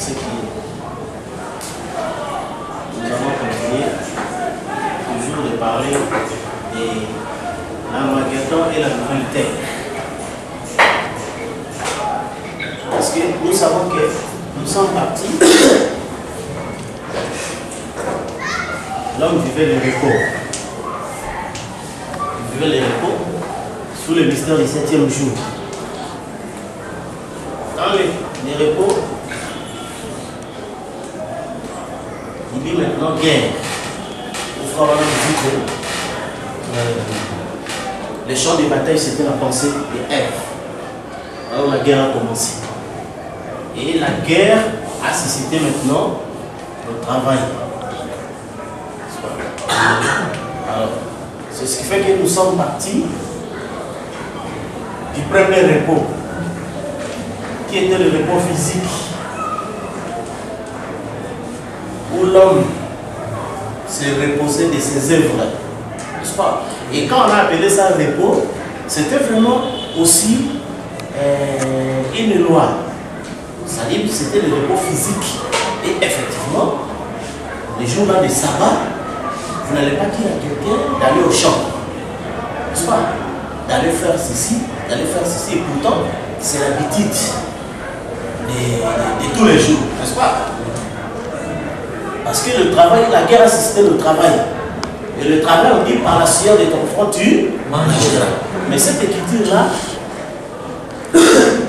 ce qui est. Nous allons continuer toujours de parler de l'Armageddon et la nouvelle terre. Parce que nous savons que nous sommes partis. L'homme vivait le repos. Il vivait le repos sous le mystère du 7e jour. Dans le repos, il dit maintenant guerre. Au frère Branham dit que les champs de bataille c'était la pensée de Ève. Alors la guerre a commencé. Et la guerre a suscité maintenant le travail. Alors, c'est ce qui fait que nous sommes partis du premier repos, qui était le repos physique, où l'homme se reposait de ses œuvres, n'est-ce pas? Et quand on a appelé ça repos, c'était vraiment aussi une loi. C'est-à-dire que c'était le repos physique. Et effectivement, les jours-là de sabbat, vous n'allez pas dire à quelqu'un d'aller au champ, n'est-ce pas? D'aller faire ceci, d'aller faire ceci. Et pourtant, c'est l'habitude de tous les jours, n'est-ce pas? Parce que le travail, la guerre a suscité le travail. Et le travail, on dit par la sueur de ton front, tu mangeras. Mais cette écriture-là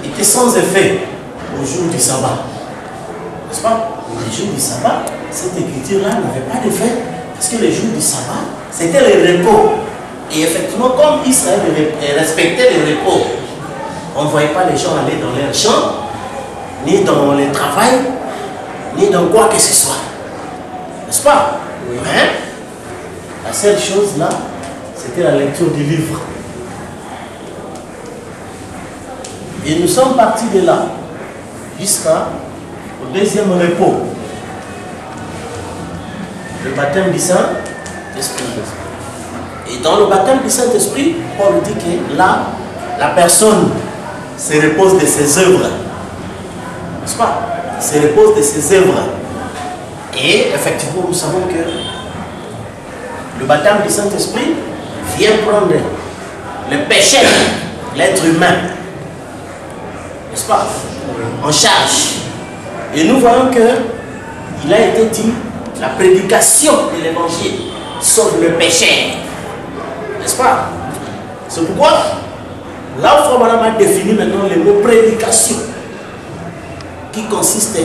était sans effet au jour du sabbat. N'est-ce pas? Les jours du sabbat, cette écriture-là n'avait pas d'effet. Parce que les jours du sabbat, c'était le repos. Et effectivement, comme Israël respectait le repos, on ne voyait pas les gens aller dans leurs champs, ni dans le travail, ni dans quoi que ce soit. N'est-ce pas? Oui. Hein? La seule chose là, c'était la lecture du livre. Et nous sommes partis de là jusqu'au deuxième repos. Le baptême du Saint-Esprit. Et dans le baptême du Saint-Esprit, Paul dit que là, la personne se repose de ses œuvres. N'est-ce pas? Se repose de ses œuvres. Et effectivement, nous savons que le baptême du Saint-Esprit vient prendre le péché de l'être humain. N'est-ce pas? En charge. Et nous voyons que il a été dit la prédication de l'évangile sauve le péché. N'est-ce pas? C'est pourquoi là où Frère Branham a défini maintenant le mot prédication, qui consiste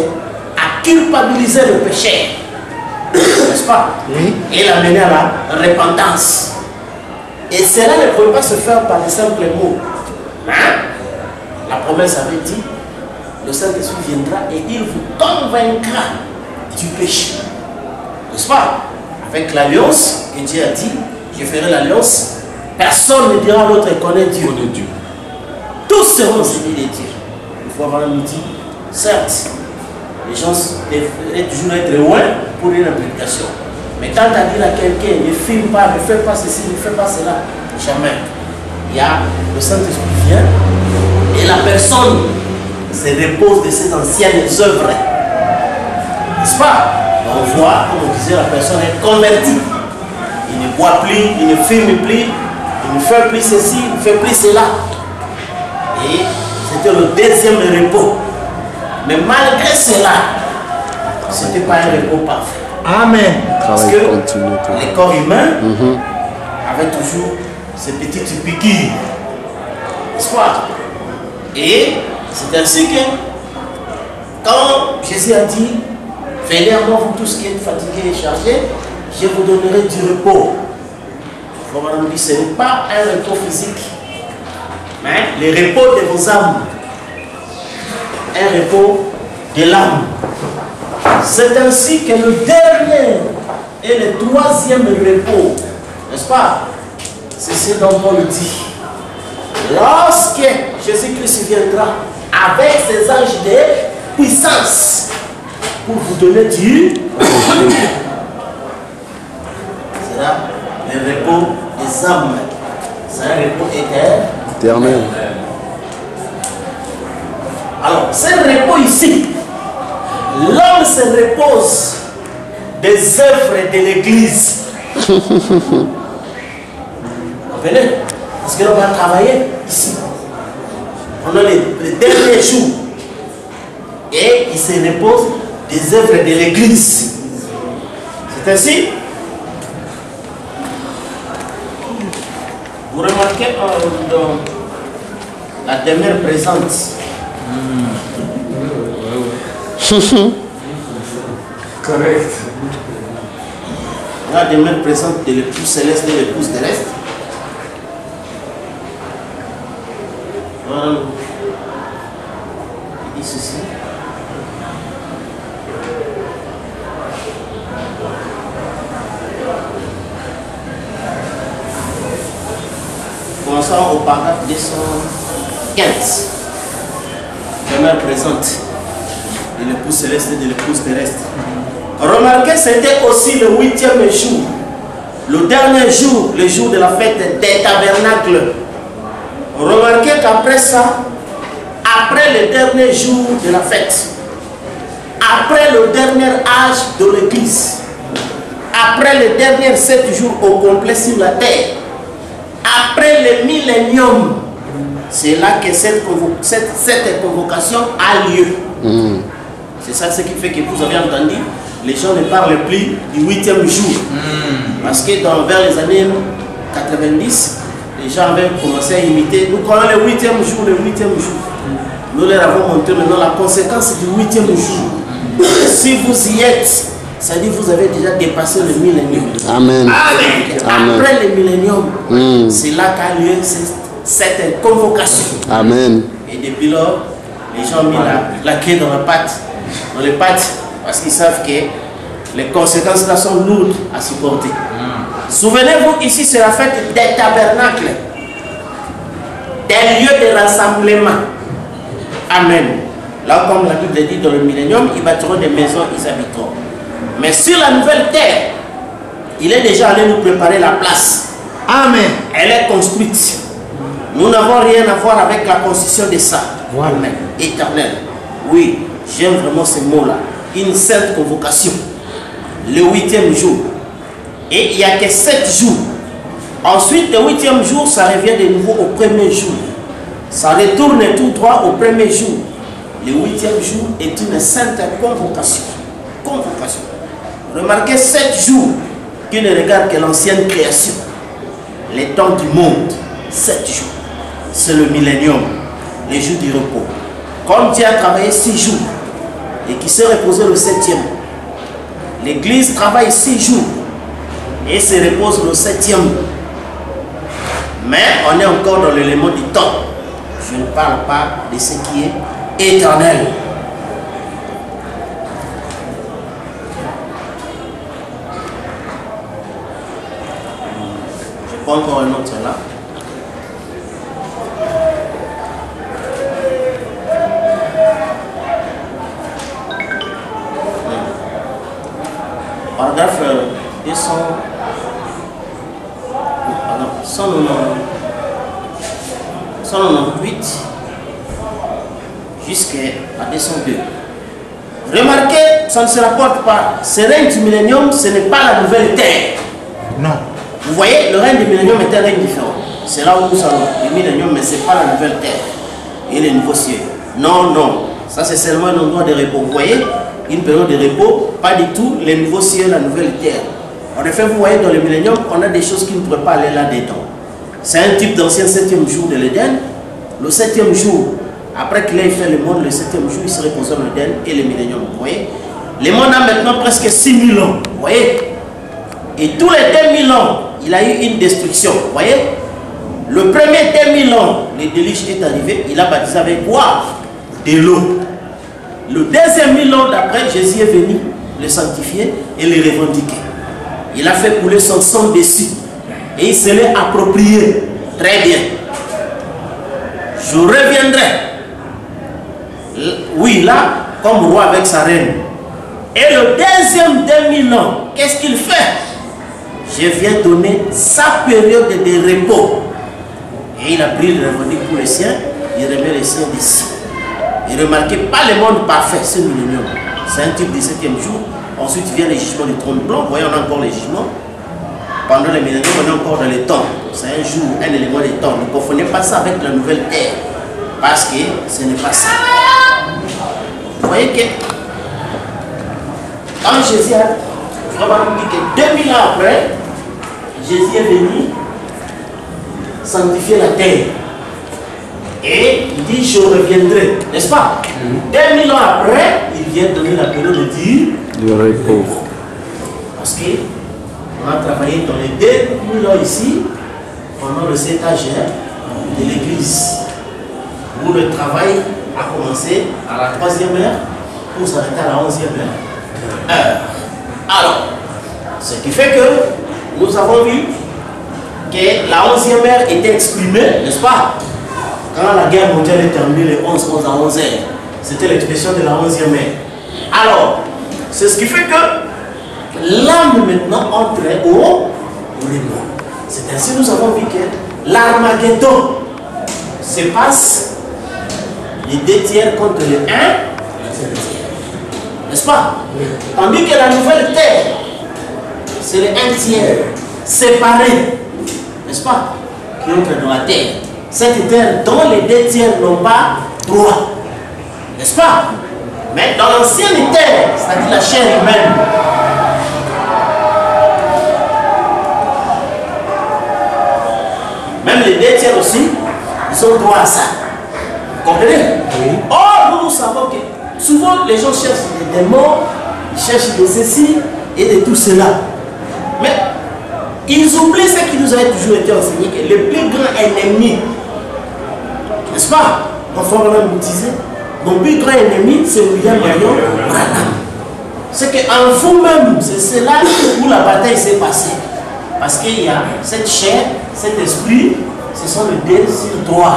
à culpabiliser le péché, n'est-ce pas? Oui. Et l'amener à la repentance. Et cela ne peut pas se faire par de simples mots. Hein? La promesse avait dit, le Saint-Esprit viendra et il vous convaincra du péché. N'est-ce pas? Avec l'alliance que Dieu a dit, je ferai l'alliance, personne ne dira à l'autre connaît Dieu. Tous seront saisis de Dieu. Une fois Branham nous dit, certes, les gens devraient toujours être loin pour une prédication. Mais quand tu as dit à quelqu'un, ne filme pas, ne fais pas ceci, ne fais pas cela, jamais. Il y a le Saint-Esprit vient et la personne se repose de ses anciennes œuvres. N'est-ce pas? On voit, comme on disait, la personne est convertie. Il ne boit plus, il ne fume plus, il ne fait plus ceci, il ne fait plus cela. Et c'était le deuxième repos. Mais malgré cela, ce n'était pas un repos parfait. Amen. Parce que les corps humains avaient toujours ces petites piqûres. N'est-ce pas? Et c'est ainsi que quand Jésus a dit, venez à moi vous tous qui êtes fatigués et chargés, je vous donnerai du repos. On nous dit, ce n'est pas un repos physique, mais le repos de vos âmes. Un repos de l'âme. C'est ainsi que le dernier et le troisième repos, n'est-ce pas? C'est ce dont Paul dit. Lorsque Jésus-Christ viendra avec ses anges de puissance pour vous donner du sera le repos des âmes. C'est un repos éternel. Alors, ce repos ici, repose des œuvres de l'Église. Comprenez? Parce que l'on va travailler ici pendant les derniers jours. Et il se repose des œuvres de l'Église. C'est ainsi. Vous remarquez dans la demeure présente. Correct. La demeure présente de l'épouse céleste et l'épouse terrestre. Voilà. Il dit ceci. Commençons au paragraphe 215. Demeure présente de l'épouse céleste et de l'épouse terrestre. Remarquez, c'était aussi le 8e jour, le dernier jour, le jour de la fête des tabernacles. Remarquez qu'après ça, après le dernier jour de la fête, après le dernier âge de l'église, après les derniers 7 jours au complet sur la terre, après le millénium, c'est là que cette convocation a lieu. C'est ça ce qui fait que vous avez entendu, les gens ne parlent plus du 8e jour. Parce que vers les années 90, les gens avaient commencé à imiter. Nous connaissons le 8e jour, le 8e jour. Nous leur avons montré maintenant la conséquence du 8e jour. Si vous y êtes, ça dit que vous avez déjà dépassé le millénium. Amen. Amen. Après le millénium, c'est là qu'a lieu cette convocation. Amen. Et depuis lors, les gens ont mis la clé dans les pattes, parce qu'ils savent que les conséquences là sont lourdes à supporter. Souvenez-vous, ici c'est la fête des tabernacles, des lieux de rassemblement. Amen. Là, comme la Bible dit, dans le millénium, ils bâtiront des maisons, ils habiteront. Mais sur la nouvelle terre, il est déjà allé nous préparer la place. Amen. Elle est construite. Nous n'avons rien à voir avec la construction de ça. Voilà. Amen. Éternel. Oui, j'aime vraiment ce mot-là. Une sainte convocation. Le 8e jour. Et il n'y a que 7 jours. Ensuite, le 8e jour, ça revient de nouveau au premier jour. Ça retourne tout droit au premier jour. Le 8e jour est une sainte convocation. Convocation. Remarquez 7 jours qui ne regardent que l'ancienne création. Les temps du monde. 7 jours. C'est le millénium. Les jours du repos. Comme Dieu a travaillé 6 jours et qui s'est reposé le 7e. L'église travaille 6 jours et se repose le 7e. Mais on est encore dans l'élément du temps. Je ne parle pas de ce qui est éternel. Je prends encore un autre là. Paragraphe 198 jusqu'à 202. Remarquez, ça ne se rapporte pas. Ce règne du millénium, ce n'est pas la nouvelle terre. Non. Vous voyez, le règne du millénium est un règne différent. C'est là où nous allons. Le millénium, mais ce n'est pas la nouvelle terre et les nouveaux cieux. Non, non. Ça, c'est seulement un endroit de repos. Vous voyez, une période de repos, pas du tout les nouveaux cieux, la nouvelle terre. En effet, vous voyez, dans le millénium, on a des choses qui ne pourraient pas aller là-dedans. C'est un type d'ancien 7e jour de l'Éden. Le 7e jour, après qu'il ait fait le monde, le 7e jour, il se repose dans l'Éden et le millénium. Vous voyez, le monde a maintenant presque 6000 ans. Vous voyez, et tous les 2000 ans, il a eu une destruction. Vous voyez, le premier 2000 ans, le déluge est arrivé, il a baptisé avec quoi? De l'eau. Le deuxième 1000 ans d'après, Jésus est venu le sanctifier et le revendiquer. Il a fait couler son sang dessus. Et il se l'est approprié. Très bien. Je reviendrai. Oui, là, comme roi avec sa reine. Et le deuxième 2000 ans, qu'est-ce qu'il fait? Je viens donner sa période de repos. Et il a pris le revendique pour les siens. Il remet les siens d'ici. Et remarquez, pas le monde parfait, ce millénium. C'est un type du 7e jour. Ensuite vient les jugements du trône blanc. Vous voyez, on a encore les jugements. Pendant les millénaires, on est encore dans les temps. C'est un jour, un élément des temps. Ne confondez pas ça avec la nouvelle terre. Parce que ce n'est pas ça. Vous voyez que quand Jésus a vraiment dit que 2000 ans après, Jésus est venu sanctifier la terre. Et il dit, je reviendrai, n'est-ce pas? 2000 ans après, il vient donner la période de dire Du repos. parce qu'on a travaillé dans les 2000 ans ici, pendant le 7 âge de l'église, où le travail a commencé à la 3e heure pour s'arrêter à la 11e heure. Alors, ce qui fait que nous avons vu que la 11e heure était exprimée, n'est-ce pas? Quand la guerre mondiale est terminée, les 11 à 11 heures, c'était l'expression de la 11e heure. Alors, c'est ce qui fait que l'âme maintenant entre au repos. C'est ainsi que nous avons vu que l'Armageddon se passe les 2 tiers contre les 1 tiers. N'est-ce pas? Tandis que la nouvelle terre, c'est les 1 tiers séparés, n'est-ce pas? Qui entrent dans la terre. Cette terre dont les 2 tiers n'ont pas droit. N'est-ce pas? Mais dans l'ancienne terre, c'est-à-dire la chair humaine, même les 2 tiers aussi, ils ont droit à ça. Vous comprenez? Oui. Or, nous savons que souvent les gens cherchent des morts, ils cherchent de ceci et de tout cela. Mais ils oublient ce qui nous a toujours été enseigné, que le plus grand ennemi, n'est-ce pas? Enfin, on a disait, mon plus grand ennemi, c'est William Marion Branham. C'est qu'en vous-même, c'est cela où la bataille s'est passée. Parce qu'il y a cette chair, cet esprit, ce sont les 2 sur 3.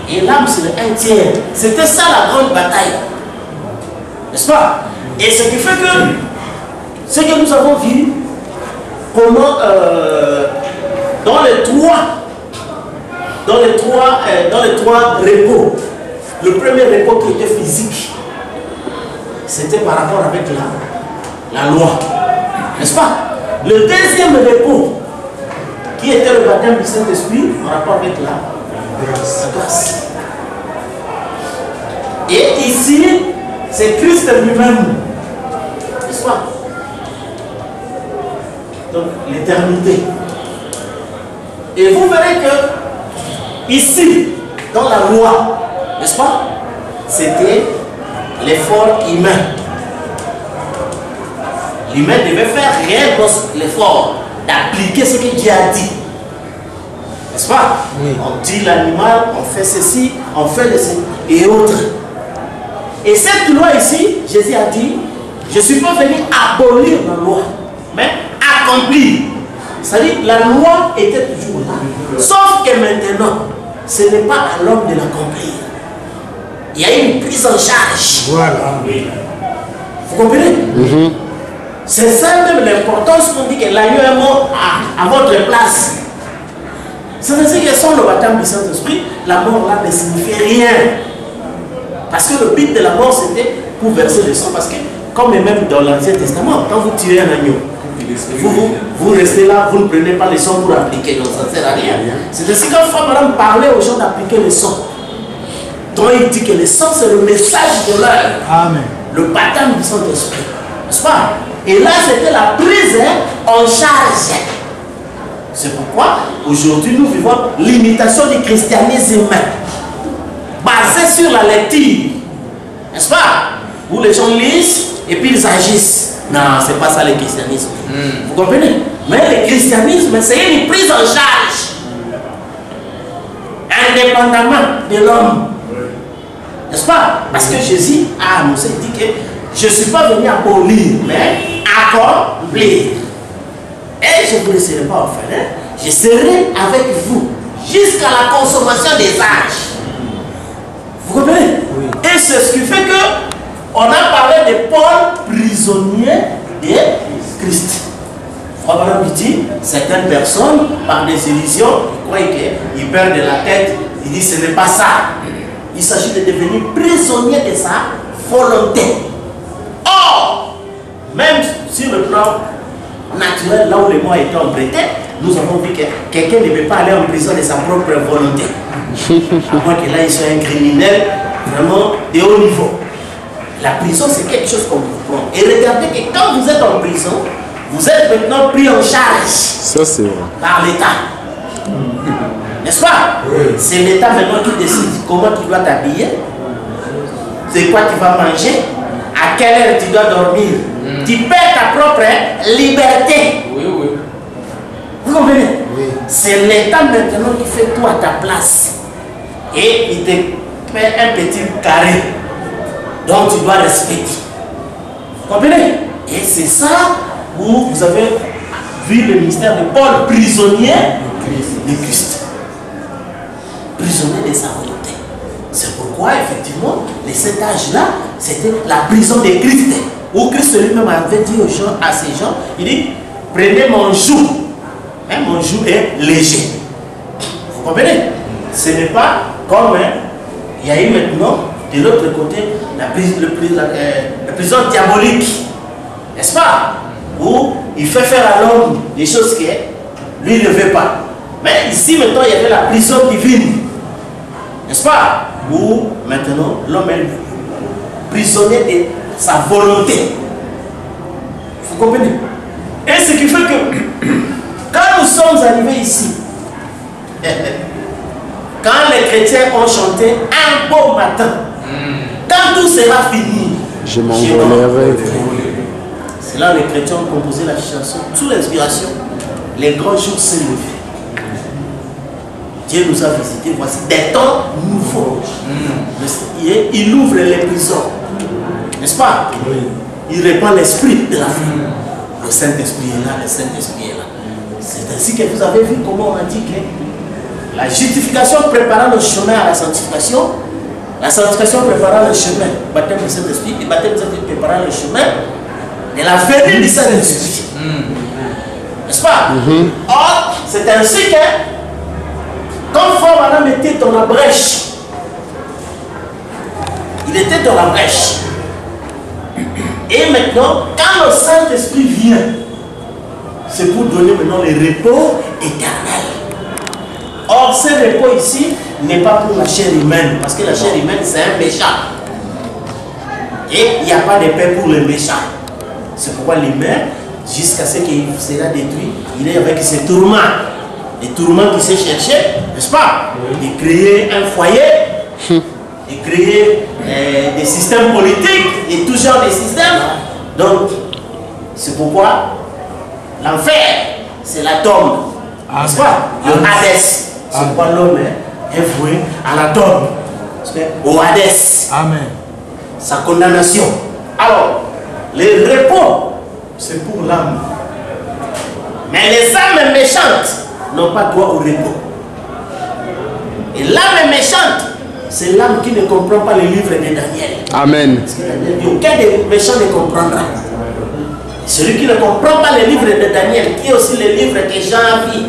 Et l'âme, c'est le 1 tiers. C'était ça la grande bataille. N'est-ce pas? Et ce qui fait que, ce que nous avons vu, comment dans les trois repos, le premier repos qui était physique, c'était par rapport avec la loi, n'est-ce pas? Le deuxième repos, qui était le baptême du Saint-Esprit, par rapport avec la grâce. Et ici, c'est Christ lui-même, n'est-ce pas? Donc, l'éternité. Et vous verrez que, ici, dans la loi, n'est-ce pas? C'était l'effort humain. L'humain devait faire réellement l'effort d'appliquer ce que Dieu a dit. N'est-ce pas? Oui. On dit l'animal, on fait ceci, on fait ceci, et autres. Et cette loi ici, Jésus a dit, je ne suis pas venu abolir la loi, mais accomplir. C'est-à-dire, la loi était toujours là. Sauf que maintenant, ce n'est pas à l'homme de l'accomplir. Il y a une prise en charge. Voilà. Vous comprenez? C'est ça même l'importance qu'on dit que l'agneau est mort à votre place. C'est-à-dire que sans le baptême du Saint-Esprit, la mort là ne signifie rien. Parce que le but de la mort, c'était pour verser le sang. Parce que, comme même dans l'Ancien Testament, quand vous tuez un agneau, vous restez là, vous ne prenez pas le sang pour appliquer, donc ça ne sert à rien. C'est ainsi quand Frère Madame parlait aux gens d'appliquer le sang. Donc il dit que le sang, c'est le message de l'heure. Amen. Le baptême du Saint-Esprit. N'est-ce pas? Et là, c'était la prise en charge. C'est pourquoi, aujourd'hui, nous vivons l'imitation du christianisme basée sur la lecture. N'est-ce pas? Où les gens lisent et puis ils agissent. Non, c'est pas ça le christianisme. Vous comprenez? Mais le christianisme, c'est une prise en charge. Indépendamment de l'homme. N'est-ce pas? Parce que Jésus a annoncé, il dit que je ne suis pas venu abolir, mais accomplir. Et je ne vous laisserai pas orphelin. Je serai avec vous jusqu'à la consommation des âges. Vous comprenez? Oui. Et c'est ce qui fait que on a parlé de Paul, prisonnier de Christ. Frère Branham dit, certaines personnes, par des illusions, ils croient qu'ils perdent la tête. Ils disent, ce n'est pas ça. Il s'agit de devenir prisonnier de sa volonté. Or, où les mots étaient empruntés, nous avons vu que quelqu'un ne peut pas aller en prison de sa propre volonté. À moins que là, il soit un criminel vraiment de haut niveau. La prison, c'est quelque chose qu'on vous prend. Et regardez que quand vous êtes en prison, vous êtes maintenant pris en charge. Ça, c'est vrai. Par l'État. N'est-ce pas? Oui. C'est l'État maintenant qui décide comment tu dois t'habiller, c'est quoi tu vas manger, à quelle heure tu dois dormir. Tu perds ta propre liberté. Oui, oui. Vous comprenez? Oui. C'est l'État maintenant qui fait tout à ta place. Et il te met un petit carré dont tu dois respecter. Vous comprenez? Et c'est ça où vous avez vu le ministère de Paul prisonnier de Christ. Prisonnier de sa volonté. C'est pourquoi, effectivement, cet âge-là, c'était la prison de Christ. Où Christ lui-même avait dit aux gens, à ces gens, il dit, prenez mon joug. Hein, mon joug est léger. Vous comprenez? Ce n'est pas comme, il y a eu maintenant, de l'autre côté, la prison diabolique. N'est-ce pas? Où il fait faire à l'homme des choses que lui ne veut pas. Mais ici, maintenant, il y avait la prison divine. N'est-ce pas? Où maintenant, l'homme est prisonnier de sa volonté. Vous comprenez? Et ce qui fait que, quand nous sommes arrivés ici, quand les chrétiens ont chanté un beau matin, quand tout sera fini, je m'envolerai. C'est là que les chrétiens ont composé la chanson sous l'inspiration. Les grands jours s'est levé. Dieu nous a visités, voici des temps nouveaux. Il ouvre les prisons. N'est-ce pas? Il répand l'esprit de la vie. Le Saint-Esprit est là, le Saint-Esprit est là. C'est ainsi que vous avez vu comment on a dit que la justification préparant le chemin à la sanctification préparant le chemin, baptême du Saint-Esprit, et baptême du Saint-Esprit préparant le chemin de la venue du Saint-Esprit. N'est-ce pas? Or, c'est ainsi que, quand Frère Madame était dans la brèche, il était dans la brèche. Et maintenant, quand le Saint-Esprit vient, c'est pour donner maintenant le repos éternel. Or, ce repos ici n'est pas pour la chair humaine, parce que la chair humaine, c'est un méchant. Et il n'y a pas de paix pour les méchants. C'est pourquoi l'humain, jusqu'à ce qu'il sera détruit, il est avec ses tourments. Les tourments qui s'est cherché, n'est-ce pas? De créer un foyer, de créer des systèmes politiques, et tout genre de systèmes. Donc, c'est pourquoi l'enfer, c'est la tombe. N'est-ce pas? Le Hadès. C'est pourquoi l'homme est voué à la tombe. Au Hadès. Amen. Sa condamnation. Alors, le repos, c'est pour l'âme. Mais les âmes méchantes n'ont pas droit au repos. Et l'âme méchante, c'est l'âme qui ne comprend pas le livre de Daniel. Amen. Parce que Daniel dit, aucun des méchants ne comprendra. Celui qui ne comprend pas le livre de Daniel, qui est aussi le livre que Jean a vu,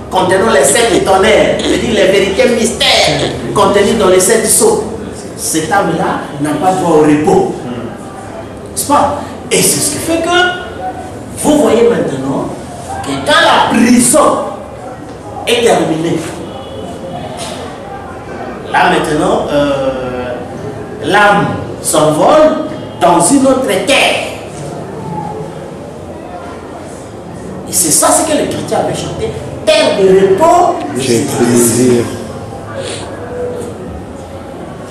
contenant les 7 tonnerres, je dis les vérités mystères contenus dans les 7 sceaux. Cette âme-là n'a pas droit au repos. N'est-ce pas? Et c'est ce qui fait que vous voyez maintenant que quand la prison est terminée, là maintenant, l'âme s'envole dans une autre terre. Et c'est ça ce que les chrétiens avaient chanté. Terre de repos, J'ai plaisir.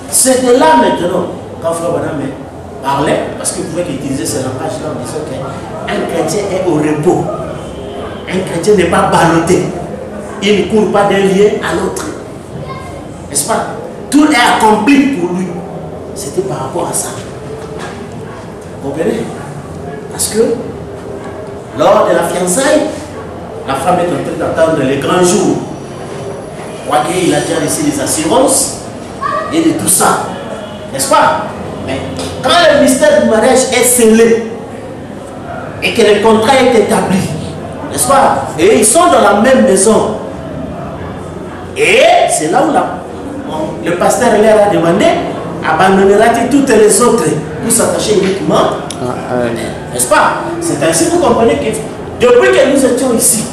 C'est de là maintenant, quand Frère Madame parlait, parce que vous pouvez utiliser ce langage-là en disant qu'un chrétien est au repos. Un chrétien n'est pas ballotté. Il ne court pas d'un lieu à l'autre. N'est-ce pas? Tout est accompli pour lui. C'était par rapport à ça. Vous comprenez? Parce que lors de la fiançaille, la femme est en train d'attendre les grands jours. Il a déjà reçu des assurances et de tout ça. N'est-ce pas? Mais quand le mystère du mariage est scellé et que le contrat est établi, n'est-ce pas? Et ils sont dans la même maison. Et c'est là où le pasteur leur a demandé, abandonneras-tu toutes les autres pour s'attacher uniquement? N'est-ce pas? C'est ainsi que vous comprenez que Depuis que nous étions ici,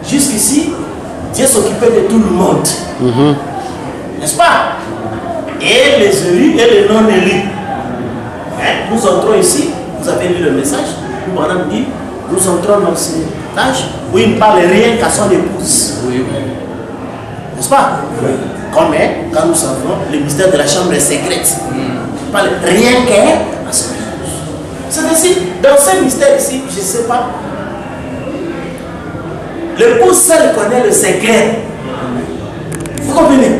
jusqu'ici, Dieu s'occupait de tout le monde. N'est-ce pas? Et les élus et les non-élus. Hein? Nous entrons ici, vous avez lu le message, nous madame dit, nous entrons dans ce âge où il ne parle rien qu'à son épouse. Oui. N'est-ce pas? Oui. Comme quand nous savons le mystère de la chambre est secrète. Il ne parle rien qu'à son épouse. C'est ainsi, dans ce mystère ici, je ne sais pas, l'épouse seule connaît le secret. Vous comprenez?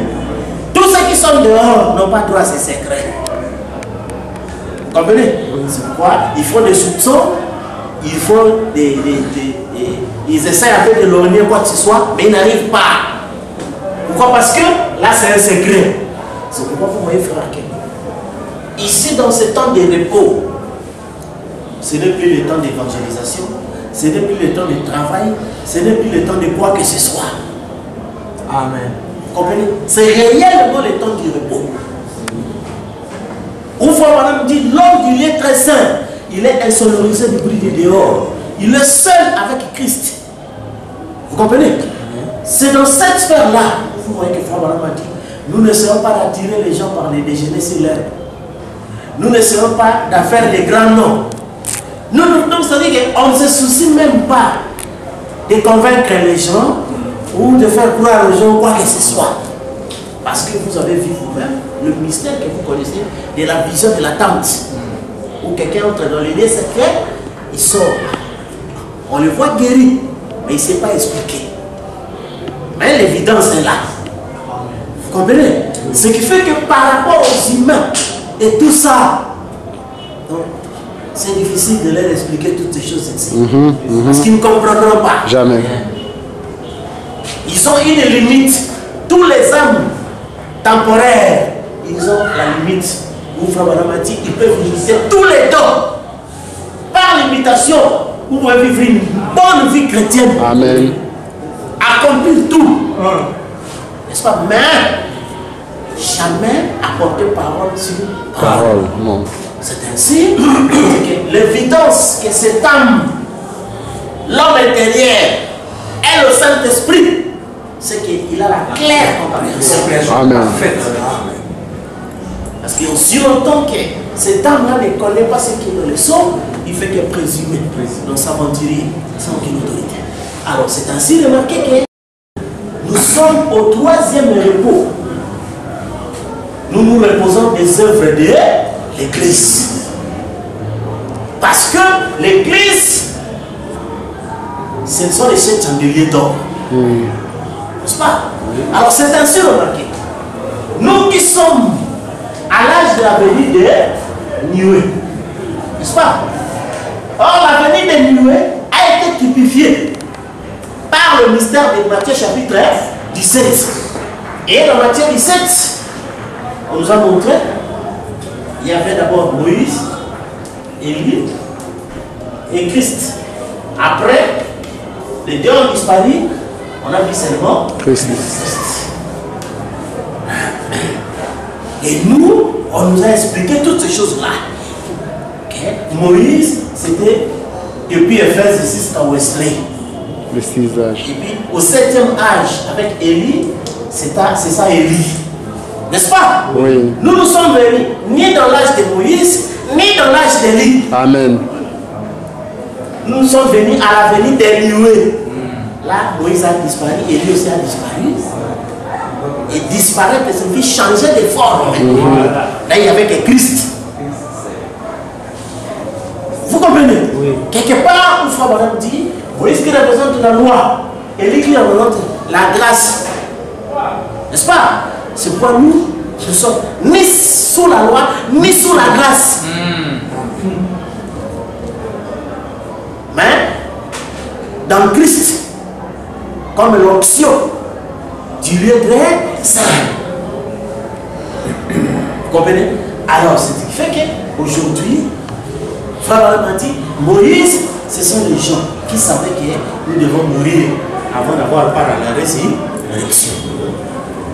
Tous ceux qui sont dehors n'ont pas droit à ces secrets. Vous comprenez? C'est pourquoi ils font des soupçons, ils font ils essaient un peu de lorgner quoi que ce soit, mais ils n'arrivent pas. Pourquoi? Parce que là c'est un secret. C'est pourquoi vous voyez frère que ici dans ce temps de repos, ce n'est plus le temps d'évangélisation, ce n'est plus le temps de travail, ce n'est plus le temps de quoi que ce soit. Amen. Vous comprenez? C'est réellement le temps du repos. Une fois, madame dit, l'homme du lieu très saint, il est insonorisé du bruit du dehors. Il est seul avec Christ. Vous comprenez? C'est dans cette sphère-là, vous voyez que Frère Madame a dit, nous n'essayons pas d'attirer les gens par les déjeuners sur l'herbe. Nous n'essayons pas d'en faire des grands noms. Donc, c'est-à-dire qu'on ne se soucie même pas de convaincre les gens ou de faire croire aux gens quoi que ce soit. Parce que vous avez vu vous-même le mystère que vous connaissez de la vision de la tente. Où quelqu'un entre dans les lieux secrets, il sort. On le voit guéri, mais il ne sait pas expliquer. Mais l'évidence est là. Vous comprenez? Ce qui fait que par rapport aux humains et tout ça, c'est difficile de leur expliquer toutes ces choses ici. Parce qu'ils ne comprendront pas. Jamais. Ils ont une limite. Tous les hommes temporaires, ils ont la limite. Vous, Frère Madame a dit, ils peuvent utiliser tous les dons. Par l'imitation, vous pouvez vivre une bonne vie chrétienne. Amen. Accomplir tout. N'est-ce pas? Mais jamais apporter parole sur Parole. Non. C'est ainsi que l'évidence que cet homme, l'homme intérieur, et le Saint-Esprit, c'est qu'il a la claire compréhension. Amen. Parce qu'aussi longtemps que cet homme-là ne connaît pas ce qui est dans le son, il fait que présumer, donc s'aventurer sans aucune autorité. Alors c'est ainsi remarqué que nous sommes au troisième repos. Nous nous reposons des œuvres de l'Église. Parce que l'Église, ce sont les 7 chandeliers d'or. N'est-ce pas? Alors c'est ainsi remarqué. Nous qui sommes à l'âge de la venue de Nioué, n'est-ce pas? Or la venue de Nioué a été typifiée par le mystère de Matthieu chapitre 17. Et dans Matthieu 17, on nous a montré, il y avait d'abord Moïse, Élie et Christ. Après, les deux ont disparu, on a vu seulement Christ. Et nous, on nous a expliqué toutes ces choses-là. Okay. Moïse, c'était depuis Éphèse jusqu'à Wesley. Le 6 âges. Et puis au 7e âge, avec Élie, c'est ça Élie. N'est-ce pas? Oui. Nous nous sommes venus ni dans l'âge de Moïse, ni dans l'âge d'Élie. Amen. Nous sommes venus à la venue d'Élie. Là, Moïse a disparu, Élie aussi a disparu. Et disparaître, ça signifie changer de forme. Là, il n'y avait que Christ. Vous comprenez? Oui. Quelque part, une fois, madame dit, Moïse qui représente la loi, Élie qui représente la grâce. N'est-ce pas? C'est pourquoi nous ne sommes ni sous la loi, ni sous la grâce. Mais, dans Christ, comme l'option du lieu de saint. Vous comprenez? Alors, c'est ce qui fait qu'aujourd'hui, Frère Madame a dit, Moïse, ce sont les gens qui savaient que nous devons mourir avant d'avoir part à la résurrection.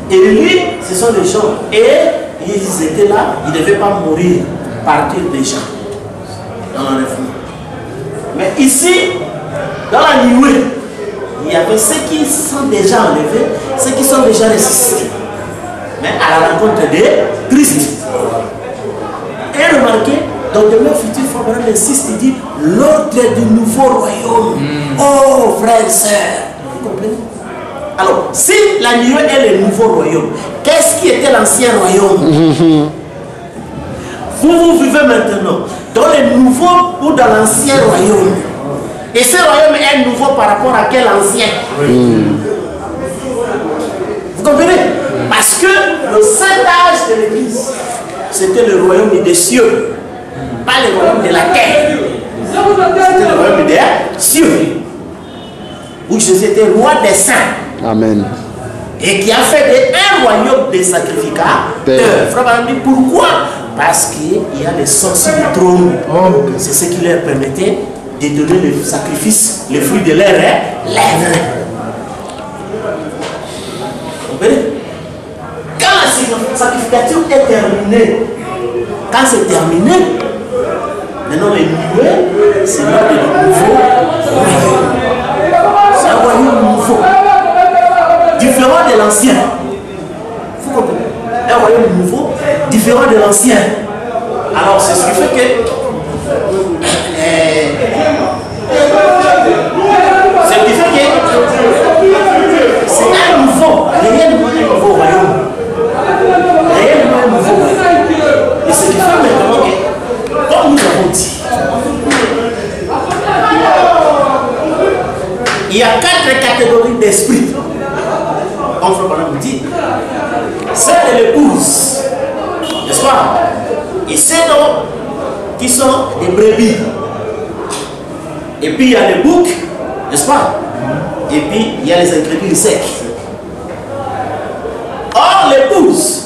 Et lui, ce sont les gens, et ils étaient là, ils ne devaient pas mourir, partir déjà dans l'enlèvement. Mais ici, dans la nuée, il y avait ceux qui sont déjà enlevés, ceux qui sont déjà ressuscités. Mais à la rencontre de Christ. Et remarquez, dans le même futur, Fabrel insiste, il dit l'ordre du nouveau royaume. Oh, frères et sœurs, vous comprenez? Alors, si la nuée est le nouveau royaume, qu'est-ce qui était l'ancien royaume? Vous vivez maintenant dans le nouveau ou dans l'ancien royaume. Et ce royaume est nouveau par rapport à quel ancien? Vous comprenez? Parce que le Saint-Âge de l'Église, c'était le royaume des cieux, pas le royaume de la terre. C'était le royaume des cieux, où Jésus était roi des saints. Amen. Et qui a fait un royaume des sacrificateurs. Frère, pourquoi? Parce qu'il y a les sorciers du trône. C'est ce qui leur permettait de donner le sacrifice, le fruit de leurs lèvres. Vous comprenez? Quand la sacrification est terminée, quand c'est terminé, maintenant les nuées, c'est là le nouveau royaume. C'est un royaume nouveau, différent de l'ancien. Vous comprenez? Un royaume nouveau, différent de l'ancien. Alors c'est ce qui fait que c'est un nouveau, réellement un nouveau royaume. Réellement un nouveau royaume. Et ce qui fait maintenant que, comme nous avons dit, il y a 4 catégories d'esprit. Comme Frère Branham nous dit, celle de l'épouse, n'est-ce pas? Et ceux qui sont des brebis. Et puis il y a les boucs, n'est-ce pas? Et puis il y a les incrédules secs. Or, l'épouse,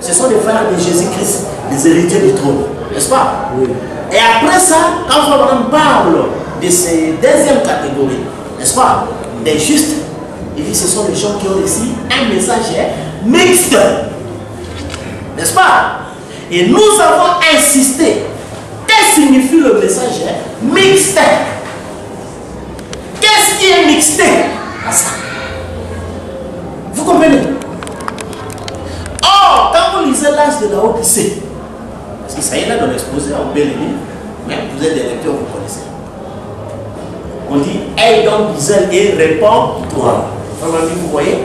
ce sont les frères de Jésus-Christ, les héritiers du trône, n'est-ce pas? Oui. Et après ça, quand on parle de ces deuxième catégories, n'est-ce pas? Des justes, il dit ce sont les gens qui ont reçu un message mixte, n'est-ce pas? Et nous avons insisté. Qu'est-ce que signifie le message mixte? Qu'est-ce qui est mixte? Vous comprenez? Or, quand vous lisez l'âge de la Odyssée, parce que ça y est là dans l'exposé, on peut le lire, mais vous êtes des lecteurs, vous connaissez. On dit, aie donc Gisèle et réponds-toi. Vous voyez,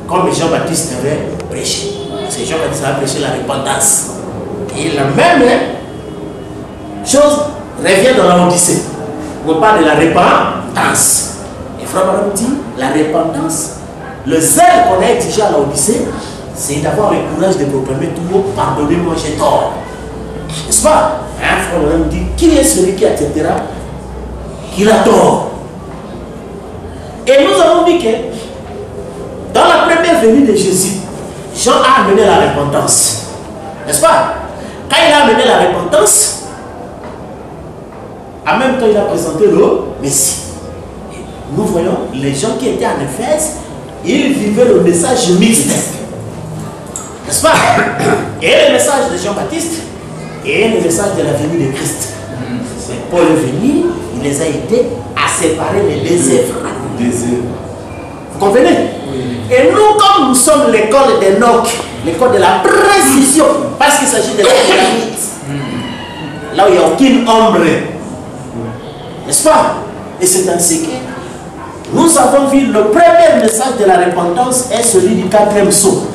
comme Jean-Baptiste avait prêché. Parce que Jean-Baptiste avait prêché la repentance. Et la même chose revient dans la Odyssée. On parle de la repentance. Et Frère Branham dit, la repentance, le zèle qu'on a exigé à la Odyssée, c'est d'avoir le courage de proclamer tout haut, pardonnez-moi, j'ai tort. N'est-ce pas? Hein, Frère Branham dit, qui est celui qui acceptera qu'il a tort? Et nous avons dit que dans la première venue de Jésus, Jean a amené la repentance. N'est-ce pas? Quand il a amené la repentance, en même temps il a présenté le Messie. Et nous voyons les gens qui étaient en Éphèse, ils vivaient le message mixte. N'est-ce pas? Et le message de Jean-Baptiste et le message de la venue de Christ. C'est Paul est venu, il les a aidés à séparer les deux œuvres. Vous comprenez? Oui. Et nous, comme nous sommes l'école d'Enoch, l'école de la précision, parce qu'il s'agit de la pyramide, là où il n'y a aucune ombre, n'est-ce pas? Et c'est ainsi que nous avons vu le premier message de la repentance est celui du 4e sceau,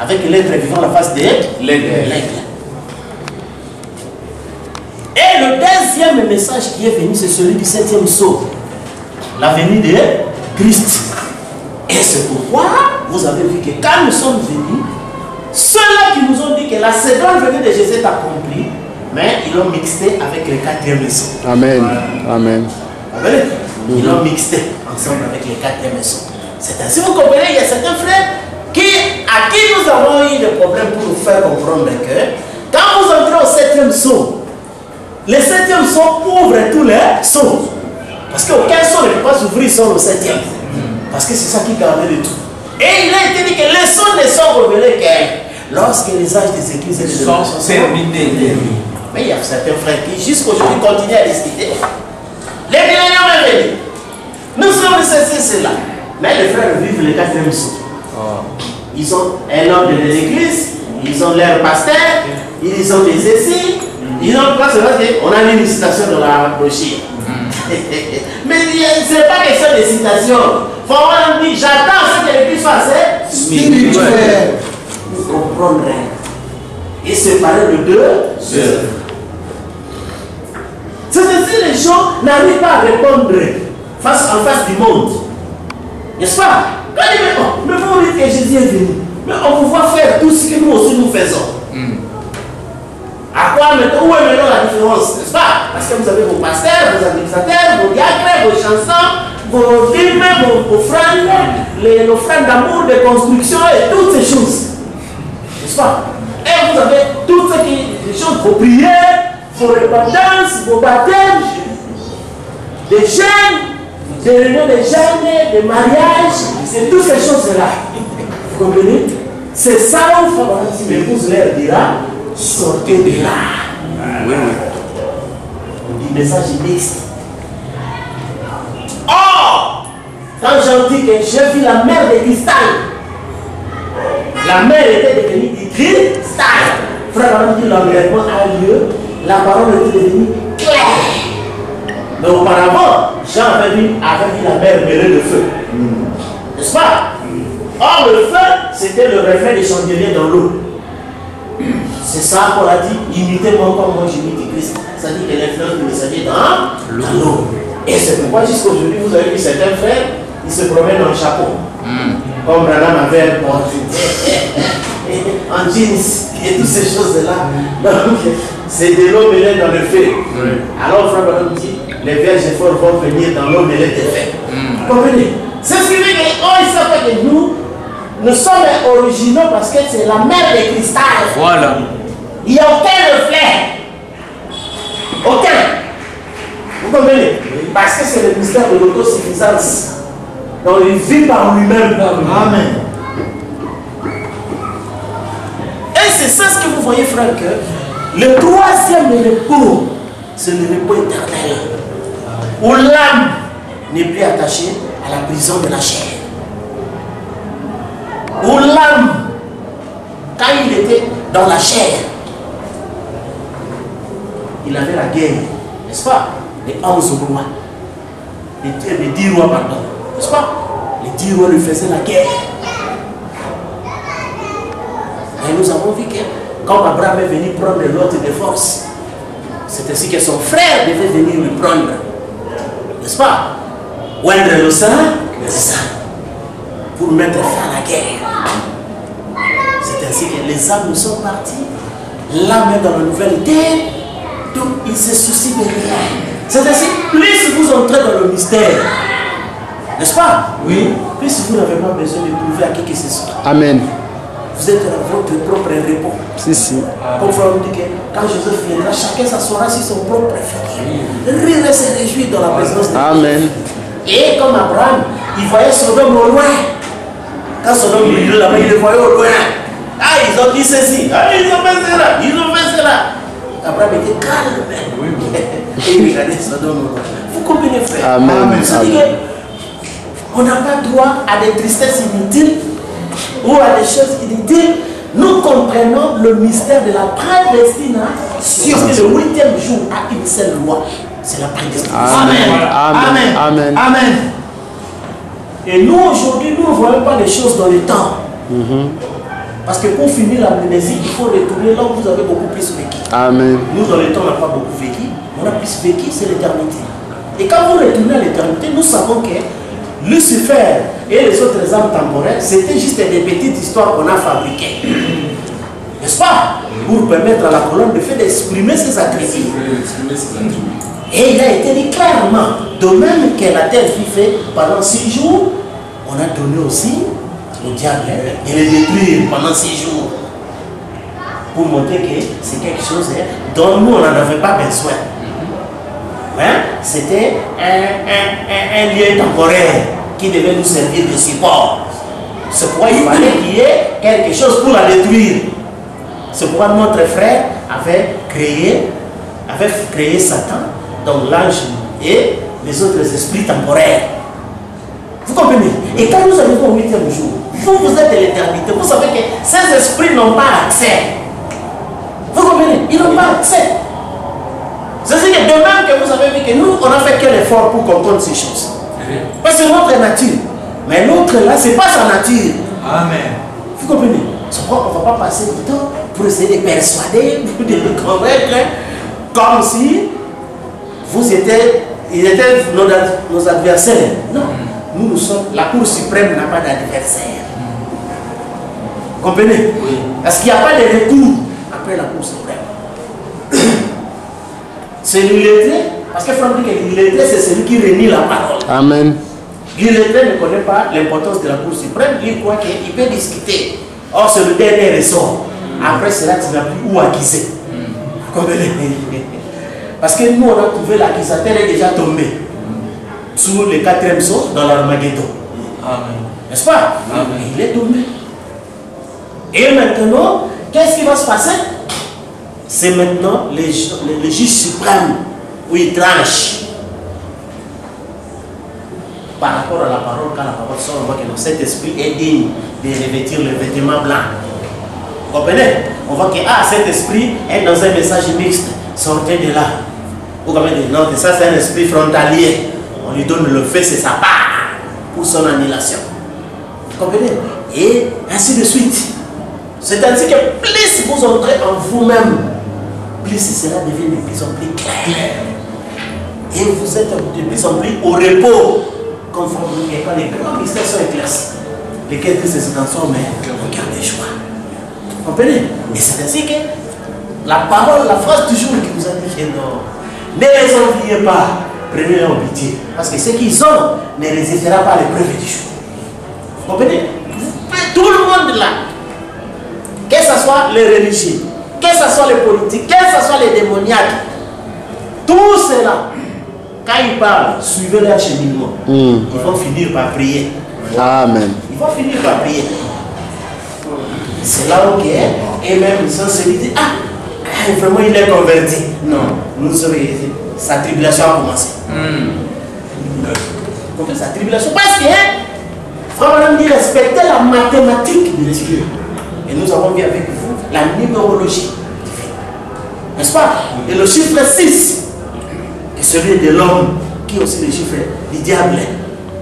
avec l'être vivant la face de l'aigle. Et le deuxième message qui est venu, c'est celui du 7e sceau, la venue de Christ. Et c'est pourquoi vous avez vu que quand nous sommes venus, ceux-là qui nous ont dit que la seconde venue de Jésus est accomplie, mais ils l'ont mixé avec le 4e sceau. Amen. Amen. Amen. Ils l'ont mixé ensemble avec le 4e sceau. C'est ainsi, vous comprenez, il y a certains frères à qui nous avons eu des problèmes pour nous faire comprendre que quand vous entrez au 7e sceau, le 7e sceau ouvre tous les sceaux. Parce qu'aucun sceau ne peut pas s'ouvrir sans le 7e. Parce que c'est ça qui gardait le tout. Et il a été dit que les sceaux ne sont révélés que lorsque les âges des églises et des sont terminés. Mais il y a certains frères qui jusqu'aujourd'hui continuent à discuter. Les milléniums vont venir. Nous sommes ceci, cela. Mais les frères vivent le quatrième saut. Ils ont un homme de l'église, ils ont leur pasteur, ils ont des essais, ils ont quoi, on a mis une citation dans la brochure. Mais ce n'est pas question de citation. Faut avoir dit, j'attends ce que l'église fasse spirituel. Vous comprendrez. Et séparer de deux œuvres. C'est ainsi les gens n'arrivent pas à répondre en face du monde. N'est-ce pas? Quand ils disent, mais vous dites que Jésus est venu. Mais on vous voit faire tout ce que nous aussi nous faisons. À quoi maintenant, où est maintenant la différence? N'est-ce pas? Parce que vous avez vos pasteurs, vos administrateurs, vos diacres, vos chansons, vos hymnes, vos offrandes, l'offrande d'amour, de construction et toutes ces choses. N'est-ce pas? Et vous avez toutes ces choses, vos prières, vos repentances, vos baptêmes, des jeûnes, des réunions de jeûnes, des mariages, c'est toutes ces choses-là. Vous comprenez? C'est ça où si l'épouse leur dira, sortez de là. Oui, oui. Du message mixte. Or, quand j'en dis que j'ai vu la mer de cristal, la mer était devenue du cristal. Frère, on dit l'enlèvement a lieu, la parole était devenue claire. Mais auparavant, Jean avait vu la mer mêlée de feu. N'est-ce pas? Or, le feu, c'était le reflet des chandeliers dans l'eau. C'est ça qu'on a dit, imitez-moi comme moi j'imite Christ. Ça dit que l'influence du messager dans l'eau. Et c'est pourquoi jusqu'aujourd'hui, vous avez vu certains frères, ils se promènent en chapeau. Comme Branham avait porté. En jeans et toutes ces choses-là. Donc, c'est de l'eau mêlée dans le feu. Alors, frère Branham dit, les vierges forts vont venir dans l'eau mêlée de feu. Vous comprenez? C'est ce qui veut dire qu'ils savent que nous sommes originaux parce que c'est la mer de cristal. Voilà. Il n'y a aucun reflet. Aucun. Vous comprenez? Parce que c'est le mystère de l'autosuffisance. Donc il vit par lui-même. Amen. Et c'est ça ce que vous voyez, frère, que le troisième repos, c'est le repos éternel. Où l'âme n'est plus attachée à la prison de la chair. Où l'âme, quand il était dans la chair, il avait la guerre, n'est-ce pas? Les 11 rois, les 10 rois, pardon, n'est-ce pas? Les 10 rois lui faisaient la guerre. Et nous avons vu que quand Abraham est venu prendre l'autre de force, c'est ainsi que son frère devait venir lui prendre, n'est-ce pas? Oindre le sang, pour mettre fin à la guerre. C'est ainsi que les âmes nous sont partis, l'âme est dans la nouvelle terre, donc il se soucie de rien. C'est ainsi que plus vous entrez dans le mystère, n'est-ce pas? Oui. Plus vous n'avez pas besoin de prouver à qui que ce soit. Amen. Vous êtes dans votre propre repos. Si, si. Comme frère nous dit que quand Joseph viendra, chacun s'assoira sur son propre feu. Rire et se réjouir dans la présence de Dieu. Amen. Et comme Abraham, il voyait Sodome au loin. Quand Sodome il est là-bas, il le voyait au loin. Ah, ils ont dit ceci. Ah, ils ont fait cela. Ils ont fait cela. Abraham était calme. Oui. Et il regardait Sodome au loin. Vous comprenez, frère? Amen. C'est-à-dire qu'on n'a pas droit à des tristesses inutiles ou à des choses inutiles. Nous comprenons le mystère de la prédestination. Le 8e jour a une seule loi. C'est la prédestination. Amen. Amen. Amen. Amen. Et nous, aujourd'hui, nous ne voyons pas les choses dans le temps. Parce que pour finir l'amnésie, il faut retourner là où vous avez beaucoup plus vécu. Amen. Nous, dans le temps, on n'a pas beaucoup vécu. On a plus vécu, c'est l'éternité. Et quand vous retournez à l'éternité, nous savons que Lucifer et les autres âmes temporelles, c'était juste des petites histoires qu'on a fabriquées. N'est-ce pas? Pour permettre à la colonne de feu d'exprimer ses attributs. Et il a été dit clairement, de même que la terre fut faite pendant 6 jours, on a donné aussi au diable de les détruire pendant 6 jours. Pour montrer que c'est quelque chose dont nous on n'en avait pas besoin. Hein? C'était un lieu temporaire qui devait nous servir de support. C'est pourquoi il fallait qu'il y ait quelque chose pour la détruire. C'est pourquoi notre frère avait créé Satan, donc l'ange, et les autres esprits temporaires. Vous comprenez? Et quand nous arrivons au 8e jour, vous êtes de l'éternité. Vous savez que ces esprits n'ont pas accès. Vous comprenez? Ils n'ont pas accès. C'est-à-dire que de même que vous avez vu que nous, on a fait quel effort pour comprendre ces choses. Parce que c'est notre nature. Mais l'autre là, ce n'est pas sa nature. Amen. Vous comprenez? C'est pourquoi on ne va pas passer du temps pour essayer de persuader, de les convaincre, comme si ils étaient nos adversaires. Non. Nous sommes, la Cour suprême n'a pas d'adversaire. Vous comprenez? Oui. Parce qu'il n'y a pas de recours après la Cour suprême. C'est l'illettré, parce que Franck dit que l'illettré, c'est celui qui renie la parole. Amen. L'illettré ne connaît pas l'importance de la Cour suprême, il croit qu'il peut discuter. Or, c'est le dernier ressort. Après cela, tu n'as plus où accuser. Vous comprenez? Parce que nous, on a trouvé l'accusateur est déjà tombé. Sous le 4e saut dans l'Armageddon. N'est-ce pas? Amen. Il est tombé. Et maintenant, qu'est-ce qui va se passer? C'est maintenant les juges suprêmes où ils tranchent. Par rapport à la parole, quand la parole sort, on voit que cet esprit est digne de revêtir le vêtement blanc. Vous comprenez? On voit que cet esprit est dans un message mixte. Sortez de là. Vous comprenez? Non, ça c'est un esprit frontalier. On lui donne le feu, c'est sa part pour son annulation. Vous comprenez? Et ainsi de suite. C'est-à-dire que plus vous entrez en vous-même, plus cela devient de plus en plus clair. Et vous êtes de plus en plus au repos. Conforme quand les grands mystères sont éclaircis. Lesquels disent ces intentions, mais regardez joie. Vous comprenez? Et c'est ainsi que la parole, la phrase du jour qui vous a dit que non, ne les enviez pas. Prenez-les en pitié. Parce que ce qu'ils ont ne résistera pas à l'épreuve du jour. Vous comprenez? Tout le monde là, que ce soit les religieux, que ce soit les politiques, que ce soit les démoniaques, tout cela, quand ils parlent, suivez leur cheminement. Ils vont finir par prier. Amen. Ils vont finir par prier. C'est là où et même ils sont se disent, vraiment il est converti. Non, nous sommes sa tribulation a commencé. Sa tribulation, parce que Frère dit respecter la mathématique de Dieu. Et nous avons vu avec vous la numérologie. N'est-ce pas? Et le chiffre 6 est celui de l'homme, qui est aussi le chiffre du diable.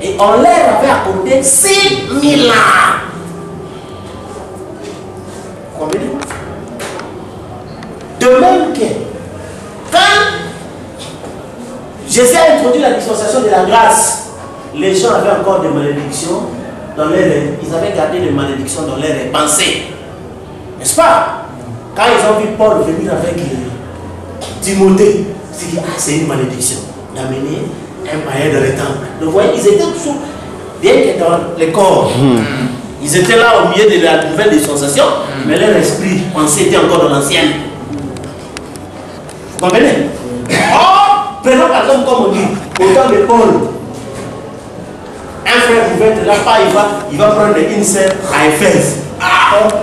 Et on leur avait accordé 6000 ans. Comprenez-vous? De même que quand Jésus a introduit la dispensation de la grâce, les gens avaient encore des malédictions dans ils avaient gardé les malédictions dans leurs pensées. N'est-ce pas? Quand ils ont vu Paul venir avec Timothée, ils dit, c'est une malédiction d'amener un païen dans le temple. Donc vous voyez, ils étaient toujours, bien que dans le corps, ils étaient là au milieu de la nouvelle dispensation, mais leur esprit pensée était encore dans l'ancienne. Vous comprenez? Or, prenons par exemple comme on dit, au temps de Paul, un frère pouvait être là, il va prendre une sœur à Éphèse.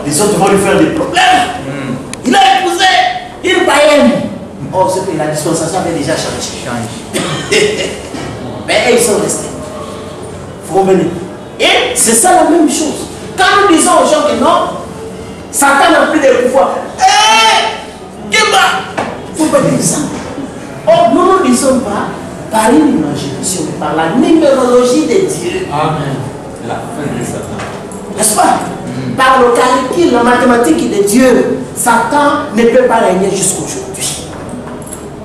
Les autres vont lui faire des problèmes. Il a épousé une païenne. Or, c'est que la dispensation avait déjà changé. Mais ils sont restés. Vous comprenez? Et c'est ça la même chose. Quand nous disons aux gens que non, Satan n'a plus de pouvoir. Il ne faut pas dire ça. Or, nous ne disons pas par une imagination, mais par la numérologie de Dieu. Amen. La fin de Satan. N'est-ce pas? Par le calcul, la mathématique de Dieu, Satan ne peut pas régner jusqu'aujourd'hui.